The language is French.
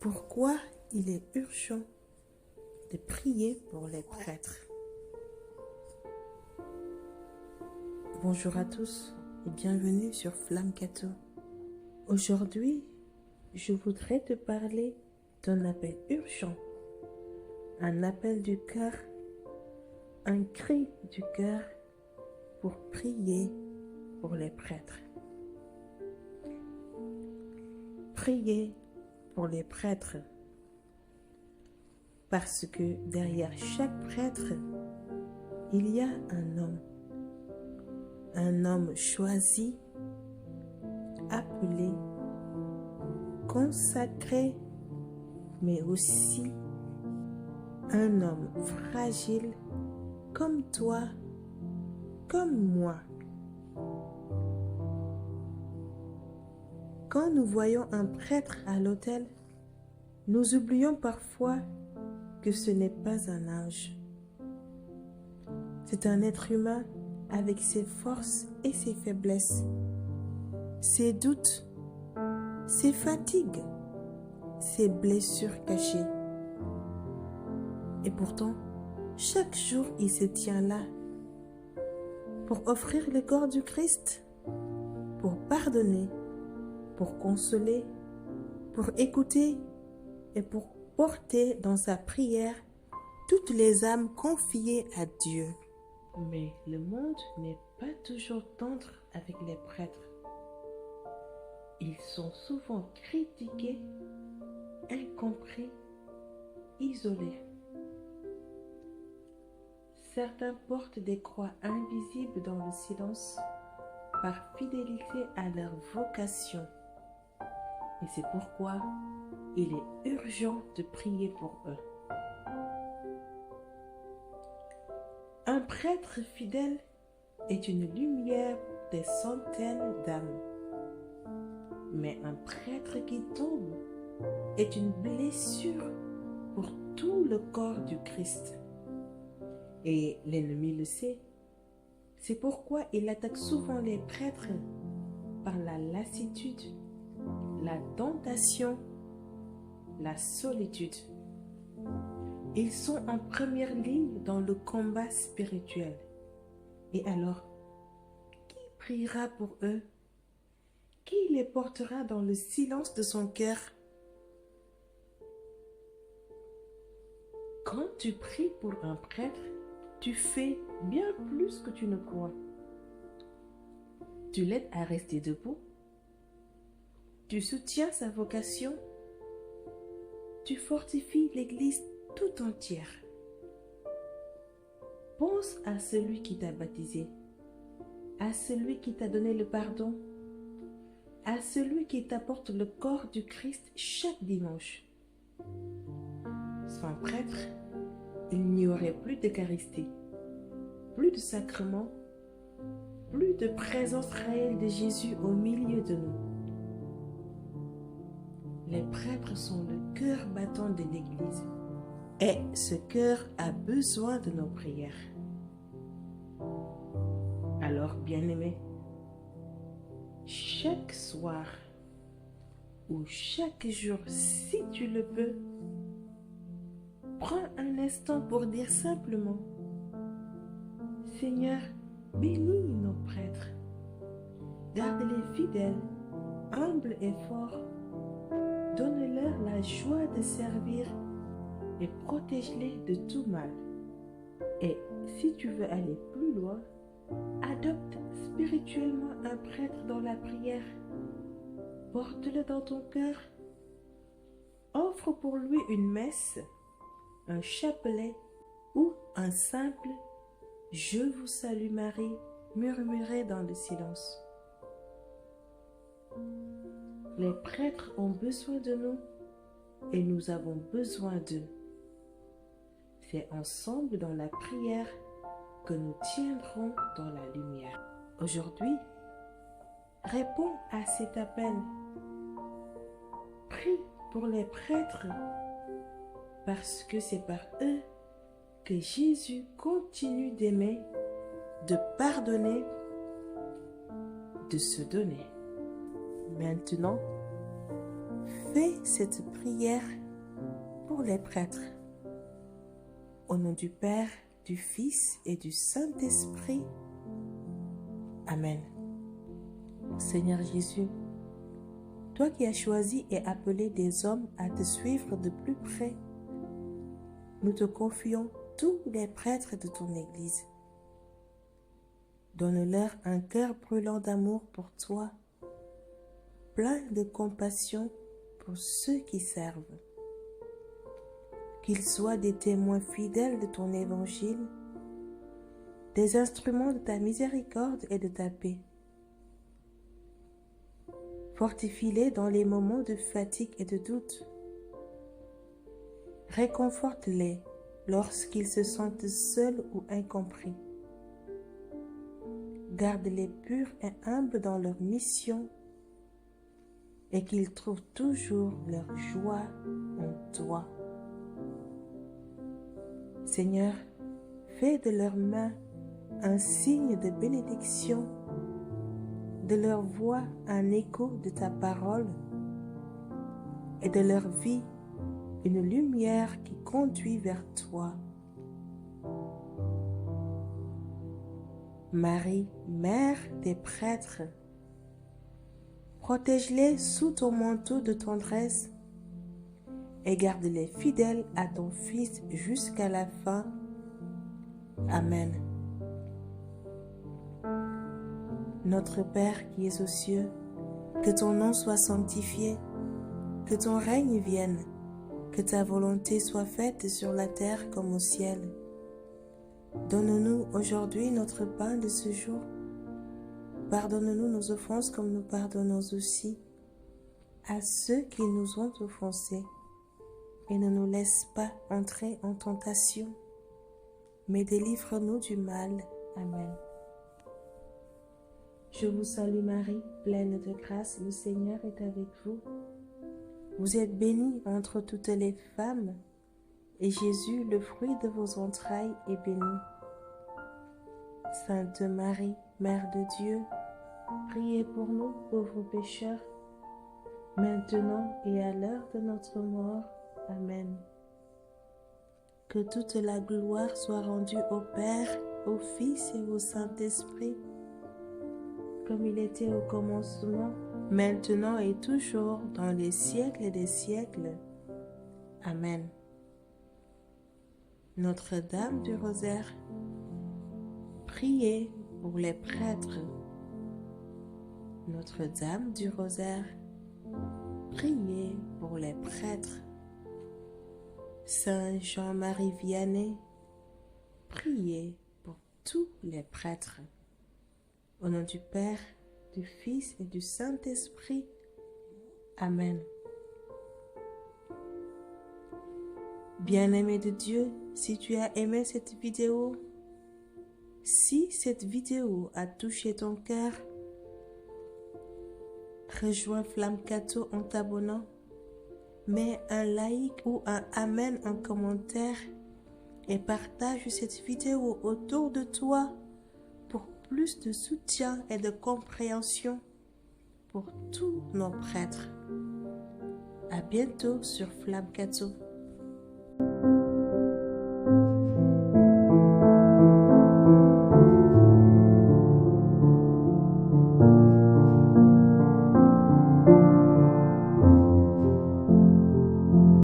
Pourquoi il est urgent de prier pour les prêtres? Bonjour à tous et bienvenue sur Flamme Catho. Aujourd'hui, je voudrais te parler d'un appel urgent, un appel du cœur, un cri du cœur pour prier pour les prêtres. Prier pour les prêtres, parce que derrière chaque prêtre, il y a un homme choisi, appelé, consacré, mais aussi un homme fragile comme toi, comme moi. Quand nous voyons un prêtre à l'autel, nous oublions parfois que ce n'est pas un ange. C'est un être humain avec ses forces et ses faiblesses, ses doutes, ses fatigues, ses blessures cachées. Et pourtant, chaque jour, il se tient là pour offrir le corps du Christ, pour pardonner, pour consoler, pour écouter et pour porter dans sa prière toutes les âmes confiées à Dieu. Mais le monde n'est pas toujours tendre avec les prêtres. Ils sont souvent critiqués, incompris, isolés. Certains portent des croix invisibles dans le silence par fidélité à leur vocation. Et c'est pourquoi il est urgent de prier pour eux. Un prêtre fidèle est une lumière des centaines d'âmes. Mais un prêtre qui tombe est une blessure pour tout le corps du Christ. Et l'ennemi le sait. C'est pourquoi il attaque souvent les prêtres par la lassitude, la tentation, la solitude. Ils sont en première ligne dans le combat spirituel. Et alors, qui priera pour eux? Qui les portera dans le silence de son cœur? Quand tu pries pour un prêtre, tu fais bien plus que tu ne crois. Tu l'aides à rester debout. Tu soutiens sa vocation. Tu fortifies l'Église tout entière. Pense à celui qui t'a baptisé, à celui qui t'a donné le pardon, à celui qui t'apporte le corps du Christ chaque dimanche. Sans prêtre, il n'y aurait plus d'Eucharistie, plus de sacrement, plus de présence réelle de Jésus au milieu de nous. Les prêtres sont le cœur battant de l'Église et ce cœur a besoin de nos prières. Alors, bien-aimés, chaque soir ou chaque jour, si tu le peux, prends un instant pour dire simplement: Seigneur, bénis nos prêtres, garde-les fidèles, humbles et forts, donne-leur la joie de servir et protège-les de tout mal. Et si tu veux aller plus loin, adopte spirituellement un prêtre dans la prière. Porte-le dans ton cœur. Offre pour lui une messe, un chapelet ou un simple « Je vous salue Marie » murmuré dans le silence. Les prêtres ont besoin de nous et nous avons besoin d'eux. C'est ensemble dans la prière que nous tiendrons dans la lumière. Aujourd'hui, réponds à cet appel. Prie pour les prêtres parce que c'est par eux que Jésus continue d'aimer, de pardonner, de se donner. Maintenant, fais cette prière pour les prêtres. Au nom du Père, du Fils et du Saint-Esprit. Amen. Seigneur Jésus, toi qui as choisi et appelé des hommes à te suivre de plus près, nous te confions tous les prêtres de ton Église. Donne-leur un cœur brûlant d'amour pour toi, plein de compassion pour ceux qui servent. Qu'ils soient des témoins fidèles de ton évangile, des instruments de ta miséricorde et de ta paix. Fortifie-les dans les moments de fatigue et de doute. Réconforte-les lorsqu'ils se sentent seuls ou incompris. Garde-les purs et humbles dans leur mission et qu'ils trouvent toujours leur joie en toi. Seigneur, fais de leurs mains un signe de bénédiction, de leur voix un écho de ta parole et de leur vie une lumière qui conduit vers toi. Marie, Mère des prêtres, protège-les sous ton manteau de tendresse et garde-les fidèles à ton Fils jusqu'à la fin. Amen. Notre Père qui es aux cieux, que ton nom soit sanctifié, que ton règne vienne, que ta volonté soit faite sur la terre comme au ciel. Donne-nous aujourd'hui notre pain de ce jour. Pardonne-nous nos offenses comme nous pardonnons aussi à ceux qui nous ont offensés. Et ne nous laisse pas entrer en tentation, mais délivre-nous du mal. Amen. Je vous salue Marie, pleine de grâce, le Seigneur est avec vous. Vous êtes bénie entre toutes les femmes, et Jésus, le fruit de vos entrailles, est béni. Sainte Marie, Mère de Dieu, priez pour nous pauvres pécheurs, maintenant et à l'heure de notre mort. Amen. Que toute la gloire soit rendue au Père, au Fils et au Saint-Esprit, comme il était au commencement, maintenant et toujours, dans les siècles des siècles. Amen. Notre-Dame du Rosaire, priez pour les prêtres. Notre-Dame du Rosaire, priez pour les prêtres. Saint Jean-Marie Vianney, priez pour tous les prêtres. Au nom du Père, du Fils et du Saint-Esprit. Amen. Bien-aimé de Dieu, si tu as aimé cette vidéo, si cette vidéo a touché ton cœur, rejoins Flamme Catho en t'abonnant. Mets un like ou un amen en commentaire et partage cette vidéo autour de toi pour plus de soutien et de compréhension pour tous nos prêtres. À bientôt sur Flamme Catho.